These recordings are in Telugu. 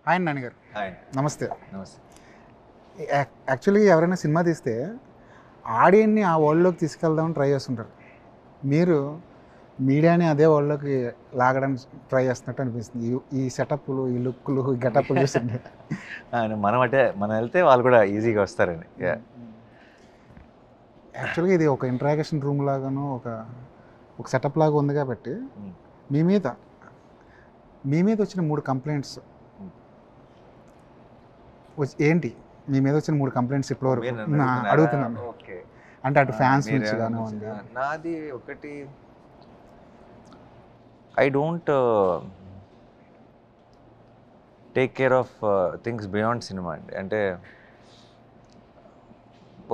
హాయ్ నాన్నగారు. హాయ్. నమస్తే. నమస్తే. యాక్చువల్లీ ఎవరైనా సినిమా తీస్తే ఆడియన్ని ఆ వరల్డ్‌లోకి తీసుకెళ్దామని ట్రై చేస్తుంటారు. మీరు మీడియాని అదే వరల్డ్‌లోకి లాగడానికి ట్రై చేస్తున్నట్టు అనిపిస్తుంది. ఈ సెటప్‌లు, ఈ లుక్‌లు, ఈ గెటప్‌లు చూస్తుంటే. మనం వెళ్తే వాళ్ళు కూడా ఈజీగా వస్తారని. యాక్చువల్‌గా ఇది ఒక ఇంటరాగేషన్ రూమ్ లాగాను ఒక సెటప్ లాగా ఉంది కాబట్టి మీ మీద మీ మీద వచ్చిన 3 కంప్లైంట్స్ ఏంటి? మీ మీద వచ్చిన 3 కంప్లైంట్స్ ఇప్పటివరకు అడుగుతున్నాను. ఓకే. అంటే అటు ఫ్యాన్స్ నుంచి కానివ్వండి. నాది ఒకటి, I don't take care of things beyond cinema అండి. అంటే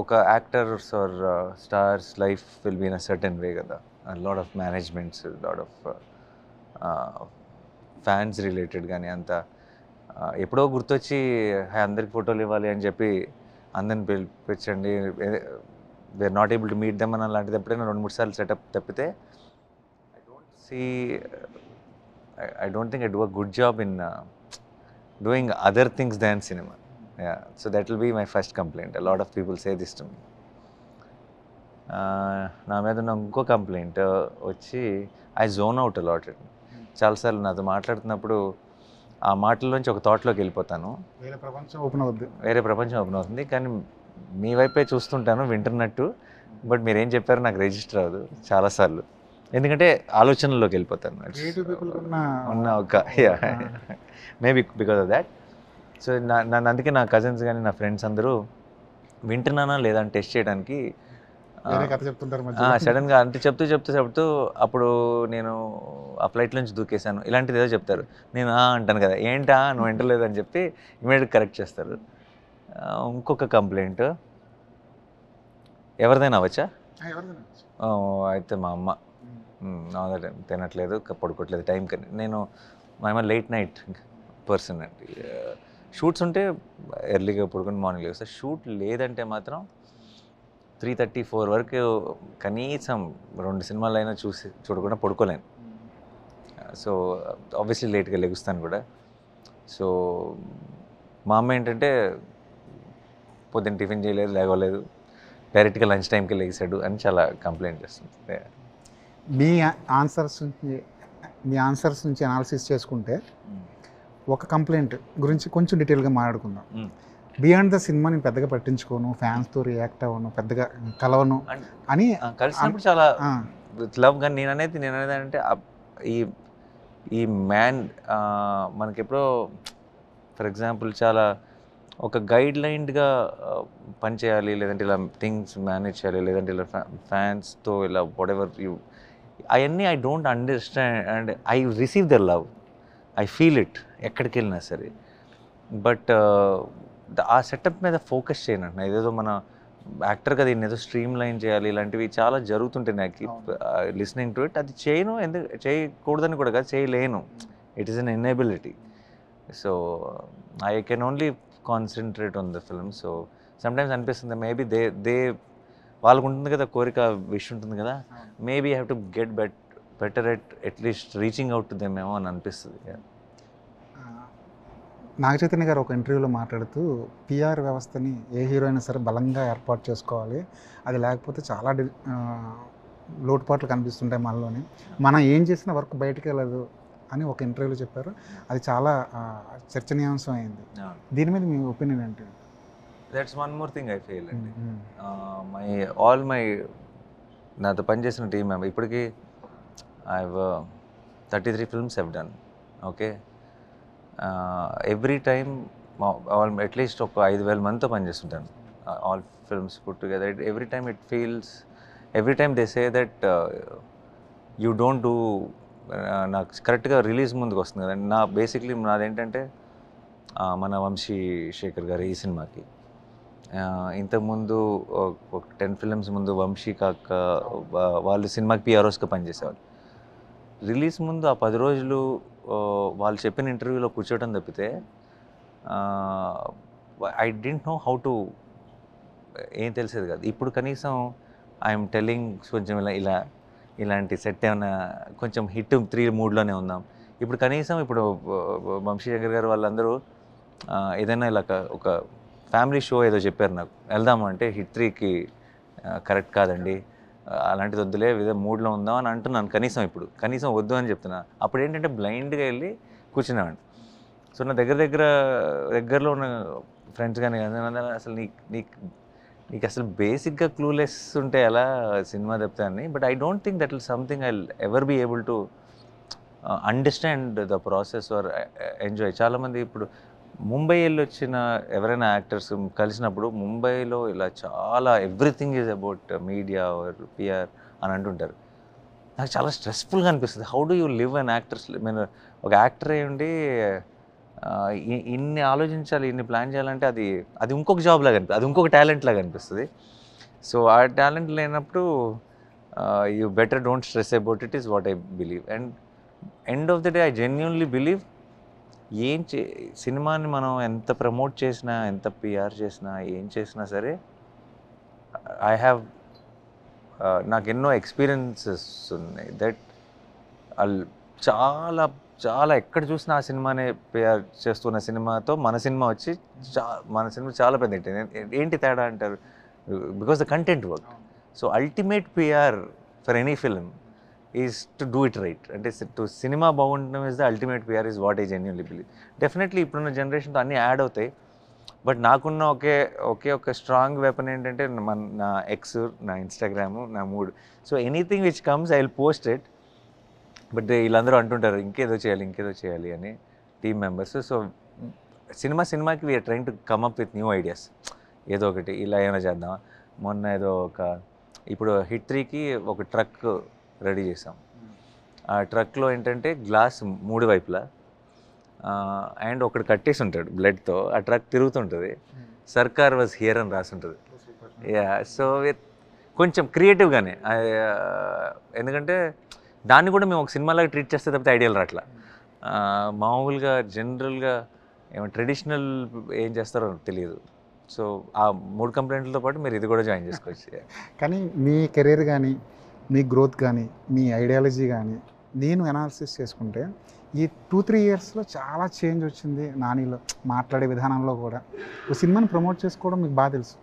ఒక actors or stars life will be in a certain way కదా. Lot of managements, lot of fans related కానీ అంత ఎప్పుడో గుర్తొచ్చి అందరికి ఫోటోలు ఇవ్వాలి అని చెప్పి అందరిని పిలిపించండి, we're not able to meet them అని అలాంటిది ఎప్పుడైనా 2-3 సార్లు సెటప్ తప్పితే I don't think I do a good job in doing other things than cinema. So that will be my first complaint. A lot of people say this to me. నా మీద ఉన్న ఇంకో కంప్లైంట్ వచ్చి ఐ జోన్ అవుట్ అలాట్. చాలాసార్లు నాతో మాట్లాడుతున్నప్పుడు ఆ మాటల్లోంచి ఒక థాట్లోకి వెళ్ళిపోతాను. వేరే ప్రపంచం ఓపెన్ అవుతుంది, కానీ మీ వైపే చూస్తుంటాను వింటున్నట్టు. బట్ మీరేం చెప్పారో నాకు రిజిస్టర్ అవ్వదు చాలాసార్లు, ఎందుకంటే ఆలోచనల్లోకి వెళ్ళిపోతాను. ఉన్న ఒక maybe because of that. So నన్ను అందుకే నా కజిన్స్ కానీ నా ఫ్రెండ్స్ అందరూ వింటున్నానా లేదా అని టెస్ట్ చేయడానికి సడన్గా అంటే చెప్తూ అప్పుడు నేను ఆ ఫ్లైట్ నుంచి దూకేశాను ఇలాంటిది ఏదో చెప్తారు. నేను అంటాను కదా, ఏంటా నువ్వు వింటలేదు అని చెప్పి ఇమీడియట్గా కరెక్ట్ చేస్తారు. ఇంకొక కంప్లైంట్ ఎవరిదైనా అవ్వచ్చా? అయితే మా అమ్మ తినట్లేదు, పడుకోవట్లేదు టైంకి. నేను మా అమ్మ లేట్ నైట్ పర్సన్ అండి. షూట్స్ ఉంటే ఎర్లీగా పడుకొని మార్నింగ్ లేస్తా. షూట్ లేదంటే మాత్రం 3:30-4 వరకు కనీసం 2 సినిమాలు అయినా చూడకుండా పడుకోలేను. సో ఆబ్వియస్లీ లేట్గా లెగుస్తాను కూడా. సో మా అమ్మ ఏంటంటే పొద్దున్న టిఫిన్ చేయలేదు, లేవలేదు, డైరెక్ట్గా లంచ్ టైంకి లెగిసాడు అని చాలా కంప్లైంట్ చేస్తుంది. మీ ఆన్సర్స్ నుంచి అనాలిసిస్ చేసుకుంటే ఒక కంప్లైంట్ గురించి కొంచెం డీటెయిల్గా మాట్లాడుకుందాం. బియాండ్ ద సినిమా నేను పెద్దగా పట్టించుకోను, ఫ్యాన్స్తో రియాక్ట్ అవ్వను, పెద్దగా కలవను అని కలిసినప్పుడు చాలా లవ్. కానీ నేను అనేది అంటే ఈ మ్యాన్ మనకి ఎప్పుడో ఫర్ ఎగ్జాంపుల్ చాలా ఒక గైడ్ లైన్గా పనిచేయాలి, లేదంటే ఇలా థింగ్స్ మేనేజ్ చేయాలి, లేదంటే ఇలా ఫ్యాన్స్తో ఇలా వాట్ ఎవర్ అవన్నీ I don't understand and I receive the love, I feel it ఎక్కడికి వెళ్ళినా సరే. బట్ ఆ సెటప్ మీద ఫోకస్ చేయను. ఏదేదో మన యాక్టర్గా దీన్ని ఏదో స్ట్రీమ్ లైన్ చేయాలి, ఇలాంటివి చాలా జరుగుతుంటాయి. నాకు లిస్నింగ్ టు ఇట్ అది చేయను, ఎందుకు చేయకూడదని కూడా కాదు, చేయలేను. It is an inability. So I can only concentrate on the film. So sometimes అనిపిస్తుంది మేబీ దే వాళ్ళకు ఉంటుంది కదా కోరిక, విష్ ఉంటుంది కదా, maybe I have to get better at least reaching out to them ఏమో అని అనిపిస్తుంది. నాగ చైతన్య గారు ఒక ఇంటర్వ్యూలో మాట్లాడుతూ పిఆర్ వ్యవస్థని ఏ హీరో అయినా సరే బలంగా ఏర్పాటు చేసుకోవాలి, అది లేకపోతే చాలా లోటుపాట్లు కనిపిస్తుంటాయి మనలోని, మనం ఏం చేసినా వర్క్ బయటకు వెళ్ళదు అని ఒక ఇంటర్వ్యూలో చెప్పారు. అది చాలా చర్చనీయాంశం అయింది. దీని మీద మీ ఒపీనియన్ ఏంటి? That's one more thing I feel అండి. మై నాతో పనిచేసిన టీమ్ మెంబర్ ఇప్పటికీ I have 33 films have done. Okay, every time at least ఒక 5,000 మందితో పనిచేస్తుంటాను. All films put together. Every time they say that you don't do. నాకు కరెక్ట్గా రిలీజ్ ముందుకు వస్తుంది కదా. బేసిక్లీ నాదేంటంటే మన వంశీ శేఖర్ గారు ఈ సినిమాకి ఇంతకుముందు ఒక 10 ఫిల్మ్స్ ముందు వంశీ కాక వాళ్ళు సినిమాకి పిఆర్ఓస్గా పనిచేసేవాళ్ళు. రిలీజ్ ముందు ఆ 10 రోజులు వాళ్ళు చెప్పిన ఇంటర్వ్యూలో కూర్చోవడం తప్పితే I don't know how to, ఏం తెలిసేది కాదు. ఇప్పుడు కనీసం ఐఎమ్ టెల్లింగ్ కొంచెం ఇలాంటి సెట్ ఏమైనా కొంచెం హిట్ 3 మూడ్లోనే ఉందాం. ఇప్పుడు కనీసం వంశీ శంకర్ గారు వాళ్ళందరూ ఏదైనా ఇలా ఒక ఫ్యామిలీ షో ఏదో చెప్పారు నాకు, వెళ్దాము అంటే హిట్ 3కి కరెక్ట్ కాదండి, అలాంటిది వద్దులే, ఏదో మూడ్లో ఉందాం అని అంటున్నాను. కనీసం వద్దు అని చెప్తున్నా. అప్పుడు ఏంటంటే బ్లైండ్గా వెళ్ళి కూర్చునేవాడిని. సో నా దగ్గరలో ఉన్న ఫ్రెండ్స్ కానీ అసలు నీకు అసలు బేసిక్గా క్లూలెస్ ఉంటే ఎలా సినిమా చెప్తా అని. But I don't think that is something I ever be able to understand the process or enjoy. చాలామంది ఇప్పుడు ముంబై వెళ్ళి వచ్చిన ఎవరైనా యాక్టర్స్ కలిసినప్పుడు ముంబైలో ఇలా చాలా everything is about media or PR అని అంటుంటారు. నాకు చాలా స్ట్రెస్ఫుల్గా అనిపిస్తుంది. How do you live on actors, నేను ఒక యాక్టర్ అయ్యి ఉండి ఇన్ని ఆలోచించాలి, ఇన్ని ప్లాన్ చేయాలంటే అది ఇంకొక జాబ్ లాగా అనిపిస్తుంది, అది ఇంకొక టాలెంట్ లాగా అనిపిస్తుంది. సో ఆ టాలెంట్ లేనప్పుడు you better don't stress about it is what I believe. And end of the day I genuinely believe సినిమాని మనం ఎంత ప్రమోట్ చేసినా, ఎంత పిఆర్ చేసినా, ఏం చేసినా సరే, నాకు ఎన్నో ఎక్స్పీరియన్సెస్ ఉన్నాయి దట్ చాలా చాలా ఎక్కడ చూసినా ఆ సినిమానే పిఆర్ చేస్తున్న సినిమాతో మన సినిమా వచ్చి మన సినిమా చాలా పెద్ద హిట్. ఏంటి తేడా అంటారు? Because the content work. So ultimate PR for any film is to do it right. అంటే సినిమా బాగుండడం is the ultimate PR is what I genuinely believe. Definitely ఇప్పుడున్న జనరేషన్తో అన్నీ యాడ్ అవుతాయి. బట్ నాకున్న ఒక స్ట్రాంగ్ వెపన్ ఏంటంటే నా ఎక్స్, నా ఇన్స్టాగ్రాము, నా mood. So anything which comes I will post it. But వీళ్ళందరూ అంటుంటారు ఇంకేదో చేయాలి అని, టీమ్ మెంబర్స్. సో సినిమాకి we're trying to come up with new ideas. ఏదో ఒకటి ఇలా ఏమైనా చేద్దాం. మొన్న ఏదో ఇప్పుడు హిట్ 3కి ఒక ట్రక్ రెడీ చేసాం. ఆ ట్రక్లో ఏంటంటే గ్లాస్ 3 వైపులా అండ్ ఒకటి కట్టేసి ఉంటాడు బ్లడ్తో. ఆ ట్రక్ తిరుగుతుంటుంది, సర్కార్ వాజ్ హియర్ అని రాసి ఉంటుంది. యా, సో కొంచెం క్రియేటివ్గానే, ఎందుకంటే దాన్ని కూడా మేము ఒక సినిమాలాగా ట్రీట్ చేస్తే తప్పితే ఐడియాలు రాట్లా. మామూలుగా జనరల్గా ట్రెడిషనల్ ఏం చేస్తారో తెలియదు. సో ఆ 3 కంప్లైంట్లతో పాటు మీరు ఇది కూడా జాయిన్ చేసుకోవచ్చు. కానీ మీ కెరీర్ కానీ, మీ గ్రోత్ కానీ, మీ ఐడియాలజీ కానీ నేను అనాలిసిస్ చేసుకుంటే ఈ 2-3 ఇయర్స్లో చాలా చేంజ్ వచ్చింది నానిలో. మాట్లాడే విధానంలో కూడా. ఒక సినిమాని ప్రమోట్ చేసుకోవడం మీకు బాగా తెలుసు.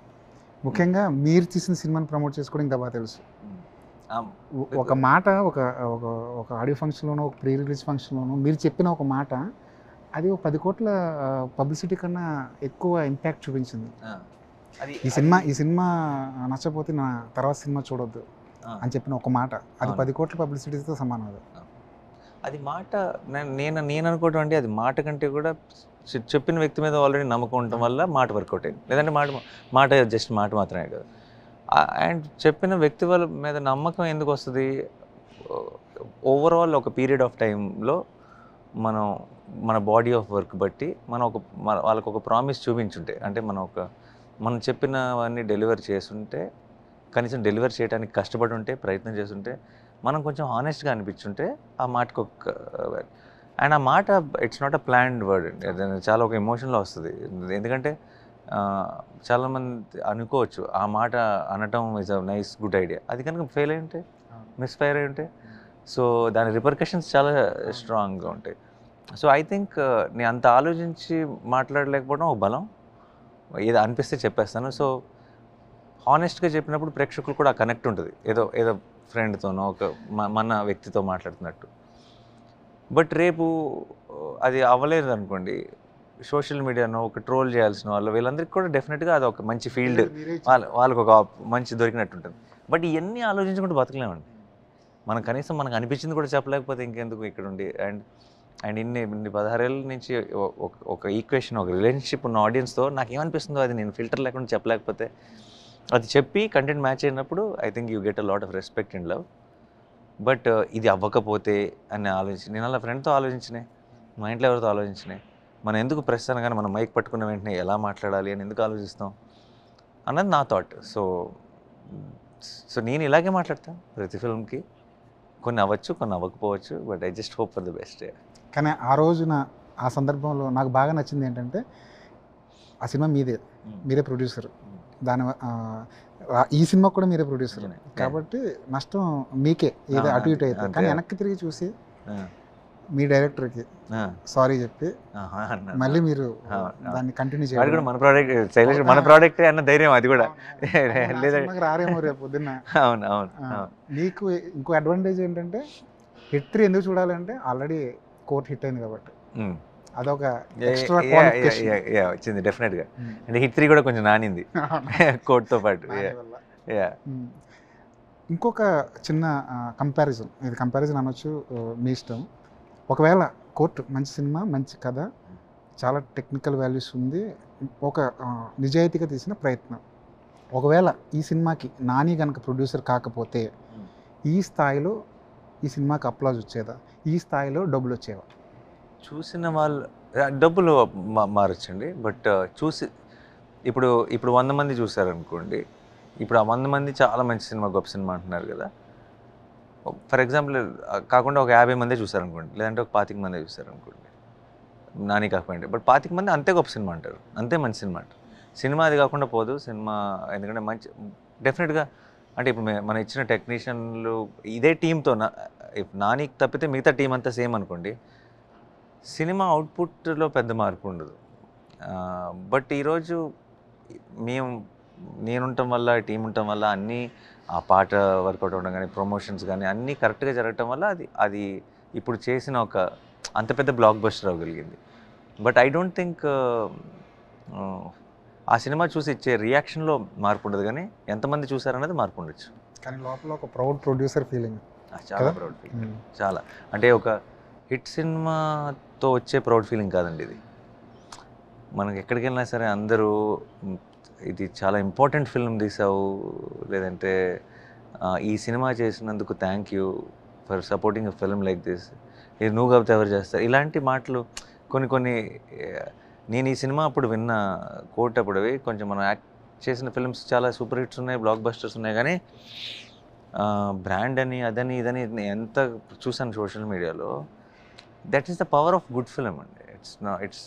ముఖ్యంగా మీరు తీసిన సినిమాని ప్రమోట్ చేసుకోవడం ఇంకా బాగా తెలుసు. ఒక మాట ఒక ఆడియో ఫంక్షన్లోనో, ఒక ప్రీ రిలీజ్ ఫంక్షన్లోనో మీరు చెప్పిన ఒక మాట అది 10 కోట్ల పబ్లిసిటీ కన్నా ఎక్కువ ఇంపాక్ట్ చూపించింది. ఈ సినిమా నచ్చపోతే నా తర్వాత సినిమా చూడొద్దు అని చెప్పిన ఒక మాట, అది 10 కోట్ల పబ్లిసిటీతో సమానం. అది మాట నేను అనుకోవటం అంటే అది మాట కంటే కూడా చెప్పిన వ్యక్తి మీద ఆల్రెడీ నమ్మకం ఉండటం వల్ల మాట వర్కౌట్ అయింది. లేదంటే మాట జస్ట్ మాట మాత్రమే కాదు. అండ్ చెప్పిన వ్యక్తి వాళ్ళ మీద నమ్మకం ఎందుకు వస్తుంది? ఓవరాల్ ఒక పీరియడ్ ఆఫ్ టైంలో మన బాడీ ఆఫ్ వర్క్ బట్టి వాళ్ళకు ఒక ప్రామిస్ చూపించుంటే, అంటే మనం చెప్పినవన్నీ డెలివర్ చేస్తుంటే, కనీసం డెలివర్ చేయడానికి కష్టపడి ఉంటే, ప్రయత్నం చేస్తుంటే, మనం కొంచెం హానెస్ట్గా అనిపించుంటే ఆ మాటకు అండ్ ఆ మాట it's not a planned word అండి. చాలా ఒక ఎమోషన్లో వస్తుంది. ఎందుకంటే చాలామంది అనుకోవచ్చు ఆ మాట అనటం is a nice good idea, అది కనుక ఫెయిల్ అయి ఉంటే, మిస్ఫైర్ అయి ఉంటే, సో దాని రిపర్కషన్స్ చాలా స్ట్రాంగ్గా ఉంటాయి. సో ఐ థింక్ నేను అంత ఆలోచించి మాట్లాడలేకపోవడం ఒక బలం. ఏదో అనిపిస్తే చెప్పేస్తాను. సో హానెస్ట్గా చెప్పినప్పుడు ప్రేక్షకులు కూడా కనెక్ట్ ఉంటుంది, ఏదో ఫ్రెండ్తోనో మన వ్యక్తితో మాట్లాడుతున్నట్టు. బట్ రేపు అది అవ్వలేదు అనుకోండి, సోషల్ మీడియాను ఒక ట్రోల్ చేయాల్సిన వీళ్ళందరికీ కూడా డెఫినెట్గా అది ఒక మంచి ఫీల్డ్, వాళ్ళకి ఒక మంచి దొరికినట్టు ఉంటుంది. బట్ ఇవన్నీ ఆలోచించుకుంటూ బతకలేమండి. కనీసం మనకు అనిపించింది కూడా చెప్పలేకపోతే ఇంకెందుకు ఇక్కడ ఉండి. అండ్ ఇన్ని 16 ఏళ్ళ నుంచి ఒక ఈక్వేషన్, ఒక రిలేషన్షిప్ ఉన్న ఆడియన్స్తో నాకేమనిపిస్తుందో అది నేను ఫిల్టర్ లేకుండా చెప్పలేకపోతే, అది చెప్పి కంటెంట్ మ్యాచ్ అయినప్పుడు I think you get a lot of respect and love. But ఇది అవ్వకపోతే అని నేను అలా ఫ్రెండ్తో ఆలోచించినాయి, మా ఇంట్లో ఎవరితో ఆలోచించినాయి. మనం ఎందుకు ప్రెస్ అనగానే మనం మైక్ పట్టుకున్న వెంటనే ఎలా మాట్లాడాలి అని ఎందుకు ఆలోచిస్తాం అన్నది నా థాట్. సో నేను ఇలాగే మాట్లాడతాను ప్రతి ఫిల్మ్కి. కొన్ని అవ్వచ్చు, కొన్ని అవ్వకపోవచ్చు, but I just hope for the best. కానీ ఆ రోజున ఆ సందర్భంలో నాకు బాగా నచ్చింది ఏంటంటే, ఆ సినిమా మీరే ప్రొడ్యూసర్, ఈ సినిమా కూడా మీరే ప్రొడ్యూసర్, కాబట్టి నష్టం మీకే, ఏదో అటు ఇటు అయితే. కానీ వెనక్కి తిరిగి చూసి మీ డైరెక్టర్కి సారీ చెప్పి మళ్ళీ మీరు దాన్ని కంటిన్యూ వాడు చేయాలి. కూడా మన ప్రోడక్ట్ శైలేష్ మన ప్రోడక్టే అన్న ధైర్యం అది కూడా లేదా రారేమో రేపు పొద్దున్న. అవును అవును అవును నీకు ఇంకో అడ్వాంటేజ్ ఏంటంటే హిట్ 3 ఎందుకు చూడాలంటే ఆల్రెడీ కోర్ట్ హిట్ అయింది కాబట్టి అదొక ఎక్స్ట్రా వచ్చింది డెఫినెట్గా. అంటే హిట్ 3 కూడా కొంచెం నానింది కోర్ట్తో పాటు. ఇంకొక చిన్న కంపారిజన్, ఇది కంపారిజన్ అనొచ్చు, మీ ఇష్టం. ఒకవేళ కోర్ట్ మంచి సినిమా, మంచి కథ, చాలా టెక్నికల్ వాల్యూస్ ఉంది, ఒక నిజాయితీగా తీసిన ప్రయత్నం, ఒకవేళ ఈ సినిమాకి నాని కనుక ప్రొడ్యూసర్ కాకపోతే ఈ స్థాయిలో ఈ సినిమాకి అప్లాజ్ వచ్చేదా, ఈ స్థాయిలో డబ్బులు వచ్చేవా? చూసిన వాళ్ళు డబ్బులు మారొచ్చండి, బట్ చూసి ఇప్పుడు 100 మంది చూసారనుకోండి, ఇప్పుడు ఆ 100 మంది చాలా మంచి సినిమా, గొప్ప సినిమా అంటున్నారు కదా. ఫర్ ఎగ్జాంపుల్ కాకుండా ఒక 50 మందే చూసారనుకోండి, లేదంటే ఒక 25 మందే చూసారనుకోండి, నాని కాకపోయింది, బట్ 25 మంది అంతే గొప్ప సినిమా అంటారు, అంతే మంచి సినిమా అంటారు. సినిమా అది కాకుండా పోదు సినిమా, ఎందుకంటే మంచి డెఫినెట్గా. అంటే ఇప్పుడు మన ఇచ్చిన టెక్నీషియన్లు ఇదే టీంతో, నానికి తప్పితే మిగతా టీం అంతా సేమ్ అనుకోండి, సినిమా అవుట్పుట్లో పెద్ద మార్పు ఉండదు. బట్ ఈరోజు నేనుండటం వల్ల, టీం ఉండటం వల్ల అన్నీ, ఆ పాట వర్కౌట్ అవ్వడం కానీ, ప్రమోషన్స్ కానీ అన్నీ కరెక్ట్గా జరగటం వల్ల అది ఇప్పుడు చేసిన ఒక అంత పెద్ద బ్లాక్ బస్టర్ అవ్వగలిగింది. బట్ ఐ డోంట్ థింక్ ఆ సినిమా చూసి ఇచ్చే రియాక్షన్లో మార్పు ఉండదు, కానీ ఎంతమంది చూసారనేది మార్పు ఉండొచ్చు. కానీ లోపల ఒక ప్రౌడ్ ప్రొడ్యూసర్ ఫీలింగ్, చాలా ప్రౌడ్ ఫీలింగ్, చాలా. అంటే ఒక హిట్ సినిమాతో వచ్చే ప్రౌడ్ ఫీలింగ్ కాదండి ఇది. మనకి ఎక్కడికి వెళ్ళినా సరే అందరూ ఇది చాలా ఇంపార్టెంట్ ఫిల్మ్ తీసావు, లేదంటే ఈ సినిమా చేసినందుకు thank you for supporting a film like this, ఇది నువ్వు కాబట్టి ఎవరు చేస్తారు, ఇలాంటి మాటలు కొన్ని నేను ఈ సినిమా అప్పుడు విన్న కోట్ అప్పుడవి. కొంచెం మనం యాక్ట్ చేసిన ఫిల్మ్స్ చాలా సూపర్ హిట్స్ ఉన్నాయి, బ్లాక్ బస్టర్స్ ఉన్నాయి, కానీ బ్రాండ్ అని అదని ఇదని ఎంత చూసాను సోషల్ మీడియాలో. That is the power of good film అండి. ఇట్స్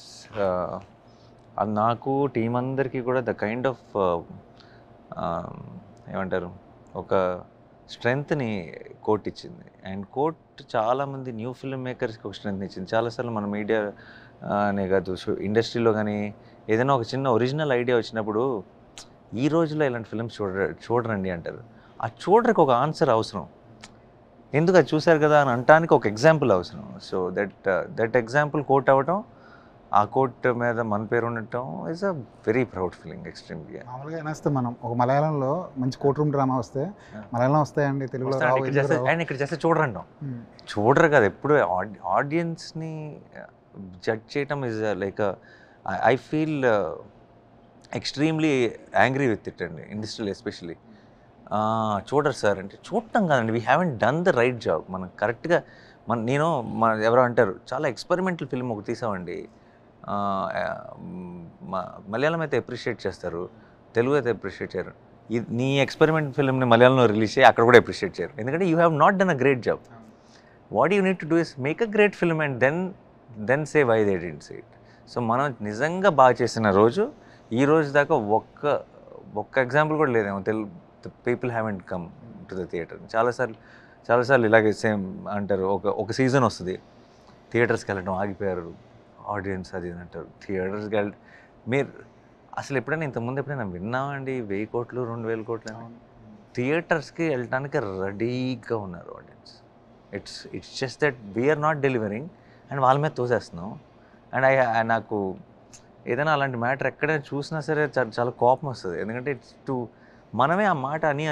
అది నాకు టీం అందరికీ కూడా ద కైండ్ ఆఫ్ ఏమంటారు, ఒక స్ట్రెంగ్త్ని కోట్ ఇచ్చింది. అండ్ కోట్ చాలామంది న్యూ ఫిల్మ్ మేకర్స్కి ఒక స్ట్రెంగ్త్ ఇచ్చింది. చాలాసార్లు మన మీడియా అనే కాదు, ఇండస్ట్రీలో కానీ ఏదైనా ఒక చిన్న ఒరిజినల్ ఐడియా వచ్చినప్పుడు ఈ రోజులో ఇలాంటి ఫిల్మ్స్ చూడరండి అంటారు. ఆ చూడరికి ఒక ఆన్సర్ అవసరం, ఎందుకు అది చూశారు కదా అని అనటానికి ఒక ఎగ్జాంపుల్ అవసరం. సో దట్ ఎగ్జాంపుల్ కోట్ అవ్వటం, ఆ కోట్ మీద మన పేరు ఉండటం is a very proud feeling extremely. మామూలుగా ఏనేస్తే మనం ఒక మలయాళంలో మంచి కోర్ట్ రూమ్ డ్రామా వస్తే మలయాళం వస్తాయండి, తెలుగులో అండ్ ఇక్కడ చేస్తే చూడరంటాం, చూడరు కదా. ఎప్పుడు ఆడియన్స్ని జడ్జ్ చేయటం is like I feel extremely angry with it అండి, ఇండస్ట్రీలో ఎస్పెషలీ. చూడరు సార్ అంటే చూడటం కాదండి, we haven't done the right job. మనం కరెక్ట్గా ఎవరో అంటారు చాలా ఎక్స్పెరిమెంటల్ ఫిల్మ్ ఒకటి తీసామండి, మలయాళం అయితే అప్రిషియేట్ చేస్తారు, తెలుగు అయితే అప్రిషియేట్ చేయరు. నీ ఎక్స్పెరిమెంట్ ఫిల్మ్ని మలయాళంలో రిలీజ్ చేయి, అక్కడ కూడా అప్రిషియేట్ చేయరు, ఎందుకంటే you have not done a great job. What you need to do is make a great film and then say why they didn't say it. So మనం నిజంగా బాగా చేసిన రోజు ఈ రోజు దాకా ఒక్క ఎగ్జాంపుల్ కూడా లేదేమో the people haven't come to the theatre. చాలాసార్లు ఇలాగే సేమ్ అంటారు, ఒక సీజన్ వస్తుంది, థియేటర్స్కి వెళ్ళడం ఆగిపోయారు ఆడియన్స్ అది అంటారు. థియేటర్స్కి మీరు అసలు ఎప్పుడైనా విన్నామండి 1000 కోట్లు 2000 కోట్లు అని? థియేటర్స్కి వెళ్ళటానికి రెడీగా ఉన్నారు audience. It's just that we're not delivering and వాళ్ళ మీద తోసేస్తున్నాం. అండ్ నాకు ఏదైనా అలాంటి మ్యాటర్ ఎక్కడైనా చూసినా సరే చాలా కోపం వస్తుంది, ఎందుకంటే మనమే ఆ మాట అని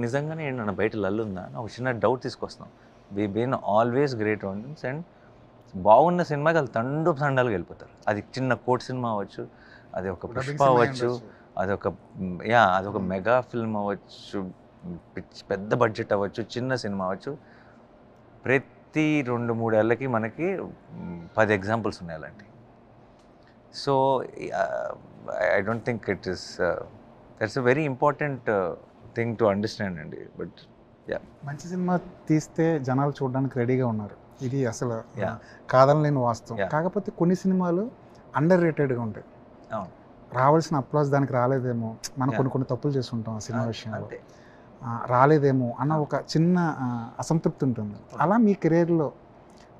నిజంగానే ఏంటన్నా బయట లల్లుందా అని ఒక చిన్న డౌట్ తీసుకొస్తున్నాం. We been always great audience and బాగున్న సినిమాకి వాళ్ళు తండాలుగా వెళ్ళిపోతారు. అది చిన్న కోట్ సినిమా అవ్వచ్చు, అది ఒక పుష్ప అవ్వచ్చు, అదొక మెగా ఫిల్మ్ అవ్వచ్చు, పెద్ద బడ్జెట్ అవ్వచ్చు, చిన్న సినిమా అవ్వచ్చు. ప్రతి 2-3 ఏళ్ళకి మనకి 10 ఎగ్జాంపుల్స్ ఉన్నాయి అలాంటి. So I don't think that's a very important thing to understand అండి. బట్ మంచి సినిమా తీస్తే జనాలు చూడడానికి రెడీగా ఉన్నారు, ఇది అసలు కాదనలేని వాస్తవం. కాకపోతే కొన్ని సినిమాలు అండర్ రేటెడ్గా ఉంటాయి, రావాల్సిన అప్లాస్ దానికి రాలేదేమో, మనం కొన్ని తప్పులు చేస్తుంటాం ఆ సినిమా విషయంలో, రాలేదేమో అన్న ఒక చిన్న అసంతృప్తి ఉంటుంది. అలా మీ కెరీర్లో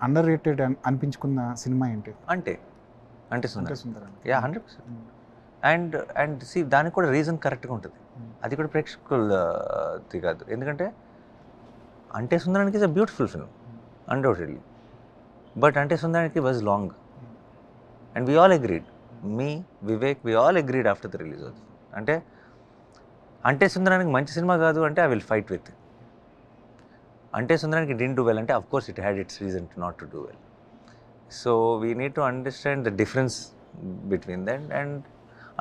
అండర్ రేటెడ్ అనిపించుకున్న సినిమా ఏంటి? అంటే అంటే సుందరం సుందరం. యా 100%. అండ్ సి దానికి కూడా రీజన్ కరెక్ట్గా ఉంటుంది. అది కూడా ప్రేక్షకులది కాదు. ఎందుకంటే Ante Sundaraniki is a beautiful film undoubtedly. But Ante Sundaraniki was long and we all agreed. మీ Vivek we all agreed after the release of. Ante Sundaraniki మంచి సినిమా కాదు అంటే ఐ విల్ ఫైట్ విత్. అంటే సుందరానికి didn't do well అంటే of course it had its reason to not to do well. So we need to understand the difference between that, and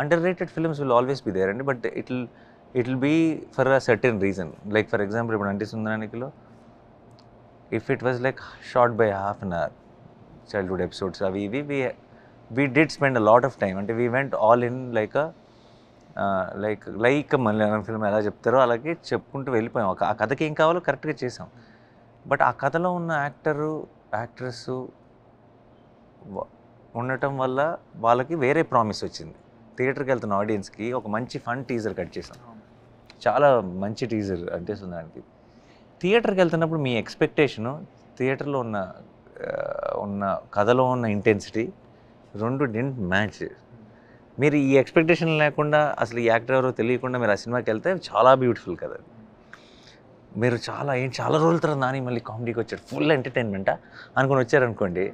underrated films will always be there, but it'll be for a certain reason. Like for example, ఇప్పుడు అంటే సుందరానికిలో if it was like shot by half an hour childhood episodes, we did spend a lot of time అంటే we went all in like Malayalam film ఎలా చెప్తారో అలాగే చెప్పుకుంటూ వెళ్ళిపోయాం. ఆ కథకి ఏం కావాలో కరెక్ట్గా చేసాం. బట్ ఆ కథలో ఉన్న యాక్ట్రెస్ ఉండటం వల్ల వాళ్ళకి వేరే ప్రామిస్ వచ్చింది. థియేటర్కి వెళ్తున్న ఆడియన్స్కి ఒక మంచి ఫన్ టీజర్ కట్ చేసాం. చాలా మంచి టీజర్ అంటే సుందరానికి. థియేటర్కి వెళ్తున్నప్పుడు మీ ఎక్స్పెక్టేషను థియేటర్లో ఉన్న కథలో ఉన్న ఇంటెన్సిటీ రెండు డెంట్ మ్యాచ్. మీరు ఈ ఎక్స్పెక్టేషన్ లేకుండా అసలు ఈ యాక్టర్ ఎవరో తెలియకుండా మీరు ఆ సినిమాకి వెళ్తే చాలా బ్యూటిఫుల్ కదా. మీరు చాలా రోజుల తర్వాత నాని మళ్ళీ కామెడీకి వచ్చాడు ఫుల్ ఎంటర్టైన్మెంటా అనుకుని వచ్చారనుకోండి,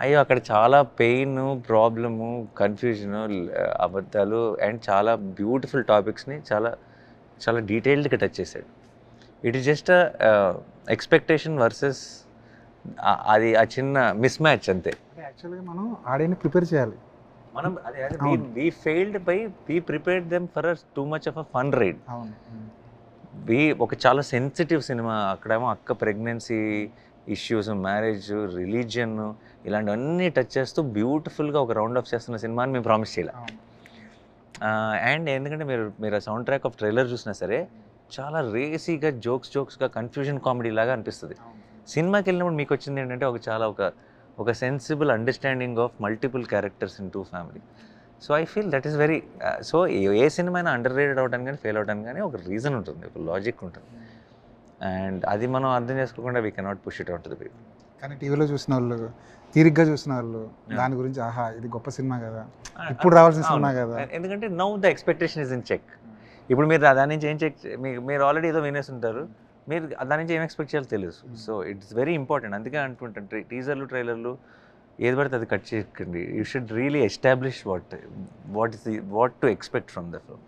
అయ్యో అక్కడ చాలా పెయిన్, ప్రాబ్లము, కన్ఫ్యూజను, అబద్ధాలు అండ్ చాలా బ్యూటిఫుల్ టాపిక్స్ని చాలా చాలా డీటెయిల్డ్గా టచ్ చేశాడు. It is just expectation versus అది ఆ చిన్న మిస్ మ్యాచ్ అంతే. యాక్చువల్గా మనం ఆడియన్ని ప్రిపేర్ చేయాలి. మనం we failed by we prepared them for too much of a fun ride. ఒక చాలా సెన్సిటివ్ సినిమా, అక్కడేమో అక్క ప్రెగ్నెన్సీ ఇష్యూస్, మ్యారేజ్, రిలీజియన్ ఇలాంటివన్నీ టచ్ చేస్తూ బ్యూటిఫుల్గా ఒక రౌండ్ ఆఫ్ చేస్తున్న సినిమాని మేము ప్రామిస్ చేయాలి. అండ్ ఎందుకంటే మీరు ఆ సౌండ్ ట్రాక్ ఆఫ్ ట్రైలర్ చూసినా సరే చాలా రేసీగా జోక్స్గా కన్ఫ్యూజన్ కామెడీ లాగా అనిపిస్తుంది. సినిమాకి వెళ్ళినప్పుడు మీకు వచ్చింది ఏంటంటే ఒక sensible understanding of multiple characters in two family. So I feel that is very so A cinema అయినా అండర్ రేటెడ్ అవడానికి కానీ ఫెయిల్ అవడానికి కానీ ఒక రీజన్ ఉంటుంది, ఒక లాజిక్ ఉంటుంది. అండ్ అది మనం అర్థం చేసుకోకుండా we cannot push it out to the people. కానీ టీవీలో చూసిన వాళ్ళు, తీరిగ్గా చూసిన వాళ్ళు దాని గురించి ఆహా ఇది గొప్ప సినిమా కదా, ఇప్పుడు రావాల్సిన సినిమా కదా. ఎందుకంటే now the expectation is in check. ఇప్పుడు మీరు దాని నుంచి ఏం చెక్, మీరు ఆల్రెడీ ఏదో వినేస్తుంటారు, మీరు దాని నుంచి ఏం ఎక్స్పెక్ట్ చేయాలో తెలుసు. So it's very important. అందుకే అంటుంటాను టీజర్లు, ట్రైలర్లు ఏది పడితే అది కట్ చేయకండి. You should really establish what to expect from the film.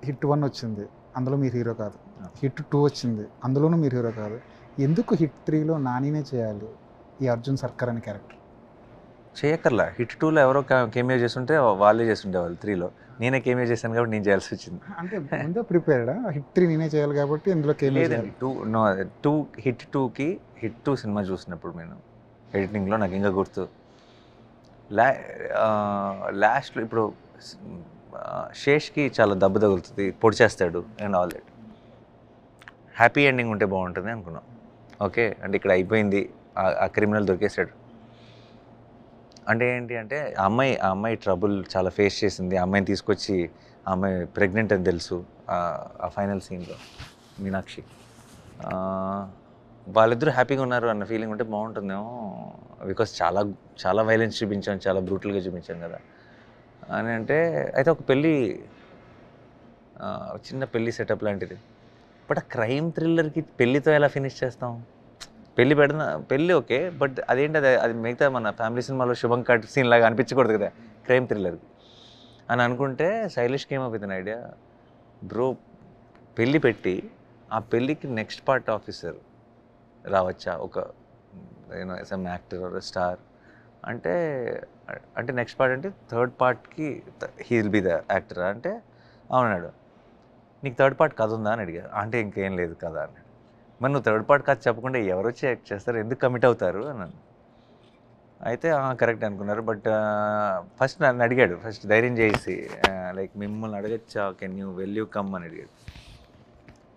Hit 1 వచ్చింది, అందులో మీరు హీరో కాదు. హిట్ 2 వచ్చింది, అందులోనూ మీరు హీరో కాదు. ఎందుకు హిట్ 3లో నానినే చేయాలి ఈ అర్జున్ సర్కార్ అనే క్యారెక్టర్? చేయక్కర్లా. హిట్ 2లో ఎవరో కేమియో చేస్తుంటే వాళ్ళే చేస్తుండే వాళ్ళు. 3లో నేనే కేమియో చేశాను కాబట్టి నేను చేయాల్సి వచ్చింది. అంటే ముందే ప్రిపేర్డా? హిట్ 3 నేనే చేయాలి కాబట్టి ఇందులో కేమియో చేయాలి. హిట్ 2కి హిట్ 2 సినిమా చూసినప్పుడు నేను ఎడిటింగ్లో నాకు ఇంకా గుర్తు లాస్ట్లో ఇప్పుడు శేష్కి చాలా దెబ్బ తగులుతుంది, పొడి చేస్తాడు and all that. Happy ending ఉంటే బాగుంటుంది అనుకున్నాం. ఓకే అంటే ఇక్కడ అయిపోయింది, ఆ క్రిమినల్ దొరికేసాడు అంటే ఏంటి అంటే ఆ అమ్మాయి ట్రబుల్ చాలా ఫేస్ చేసింది. ఆ అమ్మాయిని తీసుకొచ్చి ఆ అమ్మాయి ప్రెగ్నెంట్ అని తెలుసు ఆ ఫైనల్ సీన్లో మీనాక్షి. వాళ్ళిద్దరూ హ్యాపీగా ఉన్నారు అన్న ఫీలింగ్ ఉంటే బాగుంటుందేమో. బికాస్ చాలా వైలెన్స్ చూపించాను, చాలా బ్రూటల్గా చూపించాను కదా అని అంటే. అయితే ఒక చిన్న పెళ్ళి సెటప్ లాంటిది. బట్ ఆ క్రైమ్ థ్రిల్లర్కి పెళ్ళితో ఎలా ఫినిష్ చేస్తాం? పెళ్ళి ఓకే, బట్ అదేంటి అది మిగతా మన ఫ్యామిలీ సినిమాలో శుభం కట్ సీన్ లాగా అనిపించకూడదు కదా క్రైమ్ థ్రిల్లర్కి అని అనుకుంటే శైలేష్కి ఏమైపోతుంది ఐడియా, బ్రో పెళ్ళి పెట్టి ఆ పెళ్ళికి నెక్స్ట్ పార్ట్ ఆఫీసర్ రావచ్చా, ఒక సమ్ యాక్టర్ ఆర్ స్టార్ అంటే నెక్స్ట్ పార్ట్ అంటే థర్డ్ పార్ట్కి he will be the actor అంటే అవునాడు. నీకు థర్డ్ పార్ట్ కథ ఉందా అని అడిగారు. అంటే ఇంకేం లేదు కదా అన్నాడు. మరి నువ్వు థర్డ్ పార్ట్ కథ చెప్పకుండా ఎవరు వచ్చి యాక్ట్ చేస్తారు, ఎందుకు కమిట్ అవుతారు అన్నాను. అయితే కరెక్ట్ అనుకున్నారు. బట్ ఫస్ట్ నన్ను అడిగాడు, ఫస్ట్ ధైర్యం చేసి లైక్ మిమ్మల్ని అడగచ్చా, కెన్ యూ కమ్ అని అడిగాడు.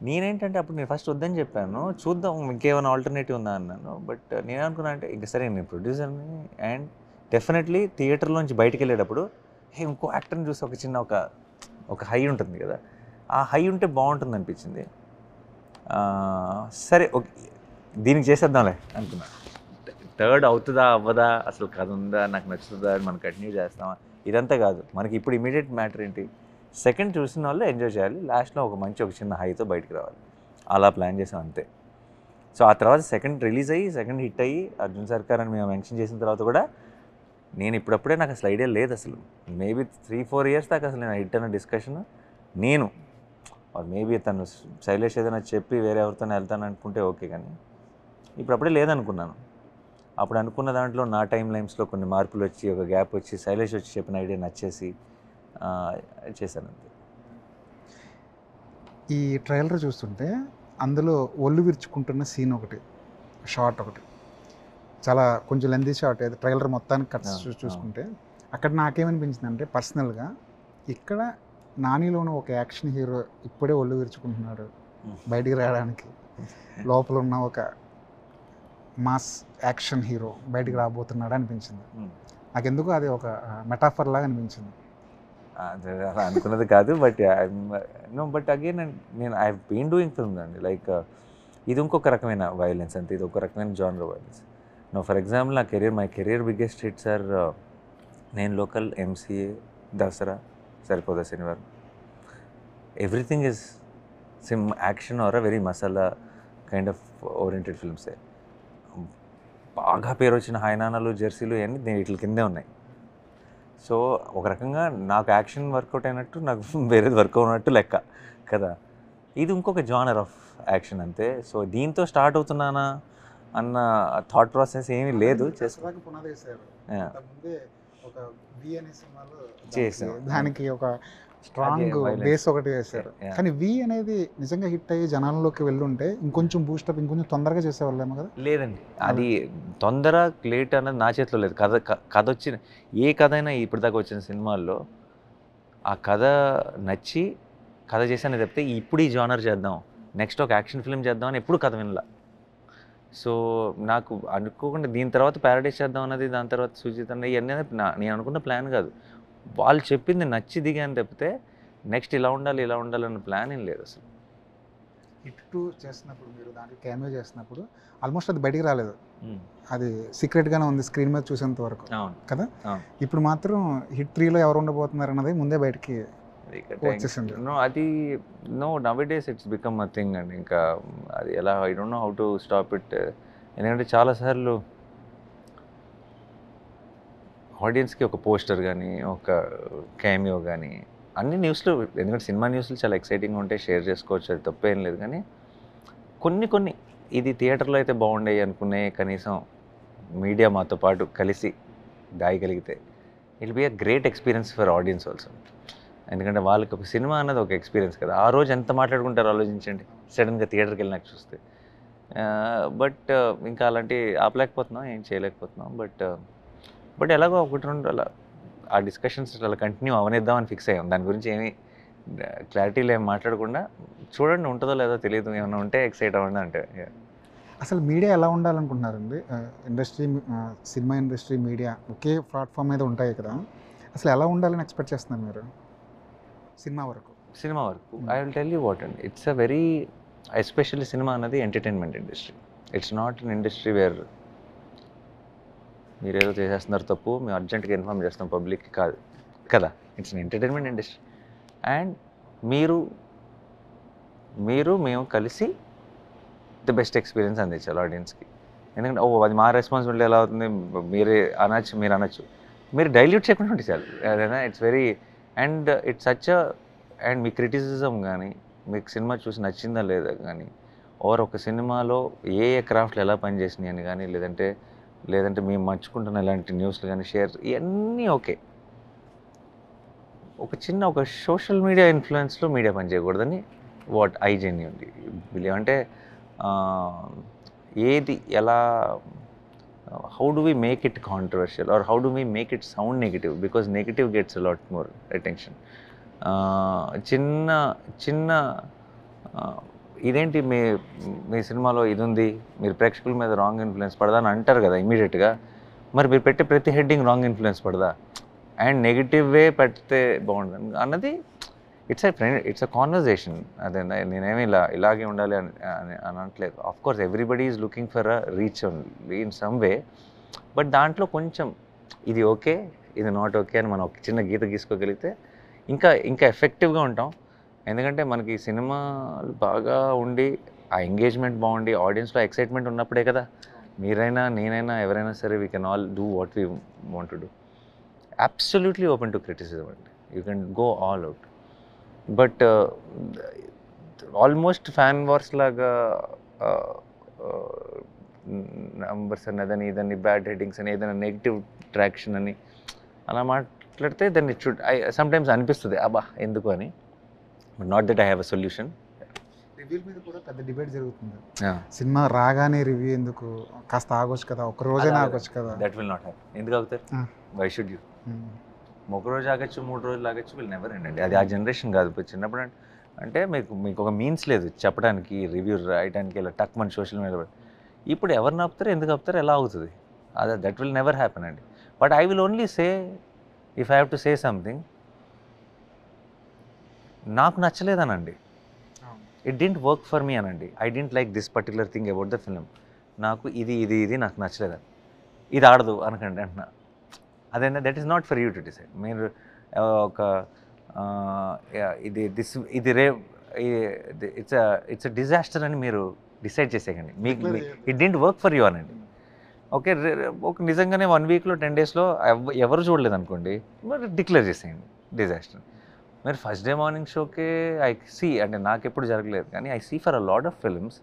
నేనేంటంటే అప్పుడు నేను ఫస్ట్ వద్దని చెప్పాను, చూద్దాం ఇంకేమైనా ఆల్టర్నేటివ్ ఉందా అన్నాను. బట్ నేనేమనుకున్నా అంటే ఇంకా సరే నేను ప్రొడ్యూసర్ని అండ్ డెఫినెట్లీ థియేటర్లోంచి బయటకు వెళ్ళేటప్పుడు ఇంకో యాక్టర్ని చూసి ఒక చిన్న ఒక హై ఉంటుంది కదా, ఆ హై ఉంటే బాగుంటుంది అనిపించింది. సరే ఓకే దీనికి చేసేద్దాంలే అనుకున్నాను. థర్డ్ అవుతుందా అవ్వదా, అసలు కథ ఉందా, నాకు నచ్చుతుందా, మనం కంటిన్యూ చేస్తామా, ఇదంతా కాదు. మనకి ఇప్పుడు ఇమీడియట్ మ్యాటర్ ఏంటి, సెకండ్ చూసిన వాళ్ళు ఎంజాయ్ చేయాలి, లాస్ట్లో ఒక చిన్న హైతో బయటికి రావాలి, అలా ప్లాన్ చేసాం అంతే. సో ఆ తర్వాత సెకండ్ రిలీజ్ అయ్యి సెకండ్ హిట్ అయ్యి అర్జున్ సర్కార్ అని మేము మెన్షన్ చేసిన తర్వాత కూడా నేను ఇప్పుడప్పుడే నాకు అసలు ఐడియా లేదు అసలు. మేబీ 3-4 ఇయర్స్ దాకా అసలు నేను హిట్ అన్న డిస్కషన్ నేను మేబీ తను శైలేష్ ఏదైనా చెప్పి వేరే ఎవరితోనే వెళ్తాను అనుకుంటే ఓకే, కానీ ఇప్పుడప్పుడే లేదనుకున్నాను. అప్పుడు అనుకున్న దాంట్లో నా టైం లైన్స్లో కొన్ని మార్పులు వచ్చి ఒక గ్యాప్ వచ్చి శైలేష్ వచ్చి చెప్పిన ఐడియా నచ్చేసి చేశాను అంతే. ఈ ట్రైలర్ చూస్తుంటే అందులో ఒళ్ళు విరుచుకుంటున్న సీన్ ఒకటి, షార్ట్ ఒకటి, చాలా కొంచెం లెంతీ షార్ట్, ఏదో ట్రైలర్ మొత్తానికి కట్స్ చూసుకుంటే అక్కడ నాకేమనిపించింది అంటే పర్సనల్గా ఇక్కడ నానిలోని ఒక యాక్షన్ హీరో ఇప్పుడే ఒళ్ళు విరుచుకుంటున్నాడు బయటికి రావడానికి, లోపల ఉన్న ఒక మాస్ యాక్షన్ హీరో బయటికి రాబోతున్నాడు అనిపించింది. నాకెందుకు అది ఒక మెటాఫర్ లాగా అనిపించింది. అలా అనుకున్నది కాదు, బట్ అగైన్ నేను ఐ బీన్ డూయింగ్ ఫిల్మ్స్ అండి. లైక్ ఇది ఇంకొక రకమైన వైలెన్స్ అంతే, ఇది ఒక రకమైన జానర్ వైలెన్స్. ఫర్ ఎగ్జాంపుల్ నా my career biggest hits or Nenu Local, MCA, Dasara, Saripodhaa Sanivaaram. Everything is action or a very masala kind of oriented ఫిల్మ్సే. బాగా పేరు వచ్చిన హైనానాలు, జెర్సీలు ఇవన్నీ వీటి కిందే ఉన్నాయి. సో ఒక రకంగా నాకు యాక్షన్ వర్కౌట్ అయినట్టు నాకు వేరేది వర్కౌట్ అయినట్టు లెక్క కదా. ఇది ఇంకొక జానర్ ఆఫ్ యాక్షన్ అంతే. సో దీంతో స్టార్ట్ అవుతున్నానా అన్న థాట్ ప్రాసెస్ ఏమీ లేదు. చేసాం, దానికి ఒక స్ట్రాంగ్ బేస్ ఒకటి వేశారు. కానీ వి అనేది నిజంగా హిట్ అయ్యి జనాల్లోకి వెళ్ళుంటే ఇంకొంచెం బూస్టప్ ఇంకొంచెం తొందరగా చేసేవాళ్ళేమో కదా. లేదండి, అది తొందర లేట్ అన్నది నా చేతిలో లేదు. కథ వచ్చిన ఏ కథ అయినా ఇప్పటిదాకా వచ్చిన సినిమాల్లో ఆ కథ నచ్చి కథ చేశాను తప్పితే ఇప్పుడు ఈ జానర్ చేద్దాం, నెక్స్ట్ ఒక యాక్షన్ ఫిల్మ్ చేద్దాం అని ఎప్పుడు కథ వినలా. సో నాకు అనుకోకుండా దీని తర్వాత ప్యారడైజ్ చేద్దాం అన్నది, దాని తర్వాత సుజిత్ అన్న ఇవన్నీ నేను అనుకున్న ప్లాన్ కాదు. వాళ్ళు చెప్పింది నచ్చి దిగాని తప్పితే నెక్స్ట్ ఇలా ఉండాలి అన్న ప్లాన్ ఏం లేదు అసలు. హిట్ 2 చేస్తున్నప్పుడు మీరు దానికి క్యామియో చేస్తున్నప్పుడు ఆల్మోస్ట్ అది బయటికి రాలేదు, అది సీక్రెట్గానే ఉంది స్క్రీన్ మీద చూసేంత వరకు కదా. ఇప్పుడు మాత్రం హిట్ 3లో ఎవరు ఉండబోతున్నారు అన్నది ముందే బయటికి వచ్చేసింది. అది నౌడేస్ ఇట్స్ బికమ్ అ థింగ్ అండి. ఇంకా అది ఎలా, I don't know how to stop it. ఎందుకంటే చాలాసార్లు ఆడియన్స్కి ఒక పోస్టర్ కానీ ఒక క్యామియో కానీ అన్ని న్యూస్లు, ఎందుకంటే సినిమా న్యూస్లు చాలా ఎక్సైటింగ్గా ఉంటాయి, షేర్ చేసుకోవచ్చు, అది తప్పేం లేదు. కానీ కొన్ని ఇది థియేటర్లో అయితే బాగుండే అనుకునే కనీసం మీడియా మాతో పాటు కలిసి దాయగలిగితే it be a great experience for audience also. ఎందుకంటే వాళ్ళకి ఒక సినిమా అన్నది ఒక ఎక్స్పీరియన్స్ కదా. ఆ రోజు ఎంత మాట్లాడుకుంటారో ఆలోచించండి సడన్గా థియేటర్కి వెళ్ళినాక చూస్తే. బట్ ఇంకా అలాంటి ఆపలేకపోతున్నాం, ఏం చేయలేకపోతున్నాం. బట్ ఎలాగో 1-2 అలా ఆ డిస్కషన్స్ అలా కంటిన్యూ అవనిద్దామని ఫిక్స్ అయ్యాం. దాని గురించి ఏమీ క్లారిటీలో ఏం మాట్లాడకుండా చూడండి, ఉంటుందో లేదో తెలియదు, ఏమైనా ఉంటే ఎక్సైట్ అవ్వండి అంటే. అసలు మీడియా ఎలా ఉండాలనుకుంటున్నారండి? ఇండస్ట్రీ, సినిమా ఇండస్ట్రీ, మీడియా ఒకే ప్లాట్ఫామ్ మీద ఉంటాయి కదా, అసలు ఎలా ఉండాలని ఎక్స్పెక్ట్ చేస్తున్నారు మీరు సినిమా వరకు? I will tell you what అండి, it's a very, especially cinema అన్నది entertainment industry. It's not an industry where మీరు ఏదో చేసేస్తున్నారు తప్పు, మేము అర్జెంట్గా ఇన్ఫార్మ్ చేస్తాం పబ్లిక్కి కాదు కదా. It's an entertainment industry. And మేము కలిసి ది బెస్ట్ ఎక్స్పీరియన్స్ అందించాలి ఆడియన్స్కి. ఎందుకంటే అది మా రెస్పాన్సిబిలిటీ ఎలా అవుతుంది, మీరు అనొచ్చు, మీరు డైల్యూట్ చేయకుండా ఉంటే చాలు. అదేనా, it's very, and it's such and me criticism కానీ, మీకు సినిమా చూసి నచ్చిందా లేదా కానీ, ఓర్ ఒక సినిమాలో ఏ క్రాఫ్ట్లు ఎలా పనిచేసినాయి అని కానీ, లేదంటే మేము మర్చుకుంటున్న ఇలాంటి న్యూస్లు కానీ, షేర్, ఇవన్నీ ఓకే. ఒక సోషల్ మీడియా ఇన్ఫ్లుయెన్స్లో మీడియా పని చేయకూడదని వాట్ ఐ జెన్యూన్లీ బిలీవ్. అంటే ఏది ఎలా, how do we make it controversial or how do we make it sound negative, because negative gets a lot more attention. చిన్న ఇదేంటి మీ సినిమాలో ఇది ఉంది, మీరు ప్రేక్షకుల మీద రాంగ్ ఇన్ఫ్లుయెన్స్ పడదా అని అంటారు కదా ఇమీడియట్గా. మరి మీరు పెట్టే ప్రతి హెడ్డింగ్ రాంగ్ ఇన్ఫ్లుయెన్స్ పడదా, అండ్ నెగిటివ్ వే పెడితే బాగుంటుంది అన్నది ఇట్స్ అ కాన్వర్జేషన్. అదే నేనేమి ఇలాగే ఉండాలి అని అనట్లేదు. Of course everybody is looking for a reach only in some way. But దాంట్లో కొంచెం ఇది ఓకే, ఇది నాట్ ఓకే అని మనం ఒక చిన్న గీత గీసుకోగలిగితే ఇంకా ఇంకా ఎఫెక్టివ్గా ఉంటాం. ఎందుకంటే మనకి సినిమాలు బాగా ఉండి ఆ ఎంగేజ్మెంట్ బాగుండి ఆడియన్స్లో ఎక్సైట్మెంట్ ఉన్నప్పుడే కదా మీరైనా నేనైనా ఎవరైనా సరే we can all do what we want to do. Absolutely open to criticism అండి, you can go all out. But almost fan wars లాగా నంబర్స్ అని అదని ఇదని బ్యాడ్ హెడ్డింగ్స్ అని ఏదైనా నెగిటివ్ ట్రాక్షన్ అని అలా మాట్లాడితే దాన్ని సమ్టైమ్స్ అనిపిస్తుంది అబ్బా ఎందుకు అని. But not that I have a solution. రివ్యూల మీద కూడా పెద్ద డిబేట్ జరుగుతుంది. సినిమా రాగానే రివ్యూ ఎందుకు, కాస్త ఆగొచ్చు కదా, ఒక రోజైనా ఆగొచ్చు కదా. That will not have. ఎందుకు ఆగుతారు? Why should you? ఒక రోజు ఆగచ్చు, 3 రోజులు ఆగచ్చు, విల్ నెవర్ ఎండ్ అండి. అది ఆ జనరేషన్ కాదు. ఇప్పుడు చిన్నప్పుడు అంటే మీకు ఒక మీన్స్ లేదు చెప్పడానికి, రివ్యూ రాయడానికి, ఇలా టక్ మన సోషల్ మీడియా. ఇప్పుడు ఎవరిని ఆపుతారు, ఎందుకు ఆపుతారు, ఎలా అవుతుంది? అది దట్ విల్ నెవర్ హ్యాపెన్ అండి. But I will only say if I have to say something, నాకు నచ్చలేదనండి, it didn't work for me అనండి, I didn't like this particular thing about the film, నాకు ఇది నాకు నచ్చలేదని, ఇది ఆడదు అనకండి అంటున్నా. అదేనా that is not for you to decide. మీరు ఒక ఇది ఇట్స్ అ డిజాస్టర్ అని మీరు డిసైడ్ చేసేయండి. మీకు it didn't work for you అనండి. ఓకే, ఒక నిజంగానే 1 వీక్లో 10 డేస్లో ఎవరు చూడలేదు అనుకోండి, మరి డిక్లేర్ చేసేయండి డిజాస్టర్. మీరు ఫస్ట్ డే మార్నింగ్ షోకే ఐ సీ, అంటే నాకు ఎప్పుడు జరగలేదు కానీ I see for a lot of films.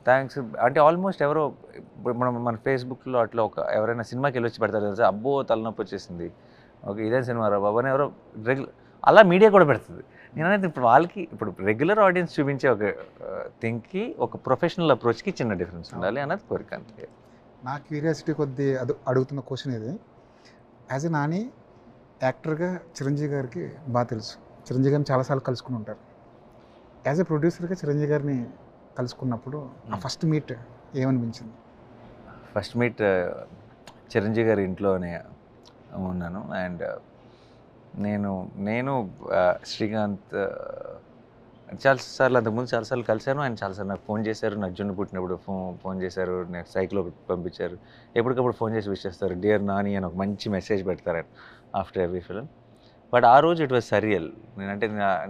Thanks అంటే ఆల్మోస్ట్ ఎవరో మన ఫేస్బుక్లో అట్లా ఎవరైనా సినిమాకి వెళ్ళి వచ్చి పెడతారు తెలుసా, అబ్బో తలనొప్పి వచ్చేసింది, ఓకే ఇదే సినిమా రా బాబు అని ఎవరో అలా మీడియా కూడా పెడుతుంది. నేను అనేది ఇప్పుడు రెగ్యులర్ ఆడియన్స్ చూపించే ఒక థింగ్కి ఒక ప్రొఫెషనల్ అప్రోచ్కి చిన్న డిఫరెన్స్ ఉండాలి అన్నది కోరిక అంతే. నా క్యూరియాసిటీ కొద్ది అడుగుతున్న క్వశ్చన్ ఇది. యాజ్ ఎ నాని యాక్టర్గా చిరంజీవి గారికి బాగా తెలుసు, చిరంజీవి గారిని చాలాసార్లు కలుసుకుని ఉంటారు. యాజ్ ఎ ప్రొడ్యూసర్గా చిరంజీవి గారిని కలుసుకున్నప్పుడు ఆ ఫస్ట్ మీట్ ఏమనిపించింది? ఫస్ట్ మీట్ చిరంజీవి గారి ఇంట్లోనే ఉన్నాను. అండ్ నేను శ్రీకాంత్ చాలాసార్లు అంతకుముందు చాలాసార్లు కలిశాను. ఆయన చాలాసార్లు నాకు ఫోన్ చేశారు, నాకు జున్ను పుట్టినప్పుడు ఫోన్ చేశారు, నాకు సైకిల్ పంపించారు, ఎప్పటికప్పుడు ఫోన్ చేసి విష్ చేస్తారు, డియర్ నాని అని ఒక మంచి మెసేజ్ పెడతారు ఆయన ఆఫ్టర్ ఎవ్రీ ఫిలిం. బట్ ఆ రోజు ఇట్ వాజ్ సరియల్.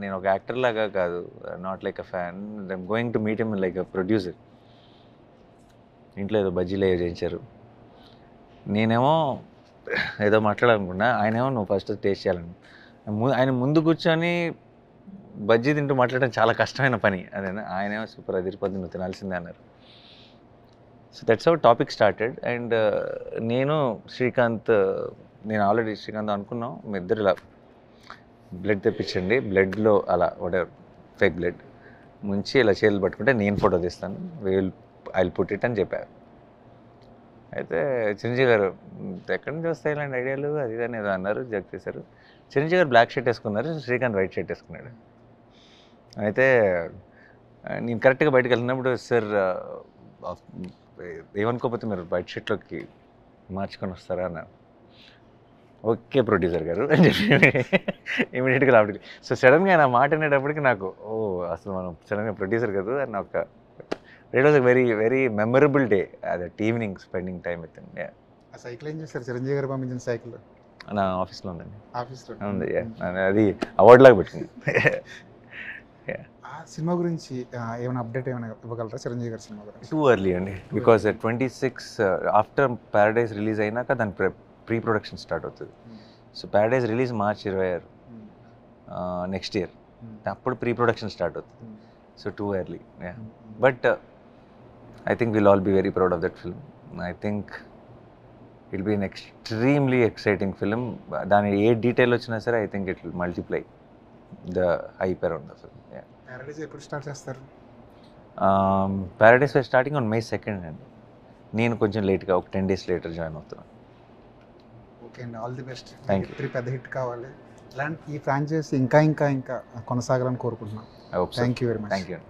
నేను ఒక యాక్టర్ లాగా కాదు, not like a fan, I'm going to meet him like a producer. ఇంట్లో ఏదో బజ్జీలు ఏదో చేయించారు, నేనేమో ఏదో మాట్లాడాలనుకున్నా, ఆయనేమో నువ్వు ఫస్ట్ టేస్ట్ చేయాలని, ఆయన ముందు కూర్చొని బజ్జీ తింటూ మాట్లాడడం చాలా కష్టమైన పని. అదేనా, ఆయనేమో సూపర్ అదిరిపోద్ది నువ్వు తినాల్సిందే అన్నారు. So that's how topic started. And నేను ఆల్రెడీ శ్రీకాంత్ అనుకున్నాం, మీ ఇద్దరు ఇలా బ్లడ్ తెప్పించండి, బ్లడ్లో అలా వాటెవర్ ఫేక్ బ్లడ్ ముంచి ఇలా చేతులు పట్టుకుంటే నేను ఫోటో తీస్తాను, ఐ విల్ పుట్ ఇట్ అని చెప్పారు. అయితే చిరంజీవి గారు ఎక్కడి నుంచి వస్తాయి ఇలాంటి ఐడియాలు అది అని ఏదో అన్నారు, జగ్ చేశారు. చిరంజీవి గారు బ్లాక్ షర్ట్ వేసుకున్నారు, శ్రీకాంత్ వైట్ షర్ట్ వేసుకున్నాడు. అయితే నేను కరెక్ట్గా బయటకు వెళ్ళినప్పుడు, సార్ ఏమనుకోకపోతే మీరు వైట్ షర్ట్లోకి మార్చుకొని వస్తారా అన్నారు. ఓకే ప్రొడ్యూసర్ గారు అని చెప్పి ఇమీడియట్గా రావడానికి. సో సడన్గా ఆయన మాట అనేటప్పటికి నాకు అసలు మనం సడన్గా ప్రొడ్యూసర్ కదా అని ఒక it was very very memorable day that evening spending time with him. ఆ సైకిల్ ఏం చేశారు? చిరంజీవి గారు పంపించిన సైకిల్ నా ఆఫీస్లో ఉందండి. ఆఫీస్లో ఉంది, అది అవార్డు లాగా పెట్టింది. ఆ సినిమా గురించి ఏమైనా అప్డేట్ ఏమైనా ఇవ్వగలరా చిరంజీవి గారి సినిమా గురించి? టూ ఎర్లీ అండి, బికాస్ 26 ఆఫ్టర్ ప్యారడైజ్ రిలీజ్ అయినాక దాని ప్రీ ప్రొడక్షన్ స్టార్ట్ అవుతుంది. So Paradise release March 26 next year, అప్పుడు ప్రీ ప్రొడక్షన్ స్టార్ట్ అవుతుంది. So too early, but I think we'll all be very proud of that film. I think it'll be an extremely exciting film. దాని ఏ డీటెయిల్ వచ్చినా సరే I think it will multiply the hype around the film. Yeah. Paradise ఎప్పుడు స్టార్ట్ చేస్తారు? Paradise starting on May 2nd అండి. నేను కొంచెం లేట్గా ఒక 10 days లేటర్ జాయిన్ అవుతున్నాను. ఓకే అండి, all the best. Thank you. పెద్ద హిట్ కావాలి, ఇలాంటి ఈ ఫ్రాంచైజీ ఇంకా కొనసాగాలని కోరుకుంటున్నాను. I hope so. Thank you very much. Thank you.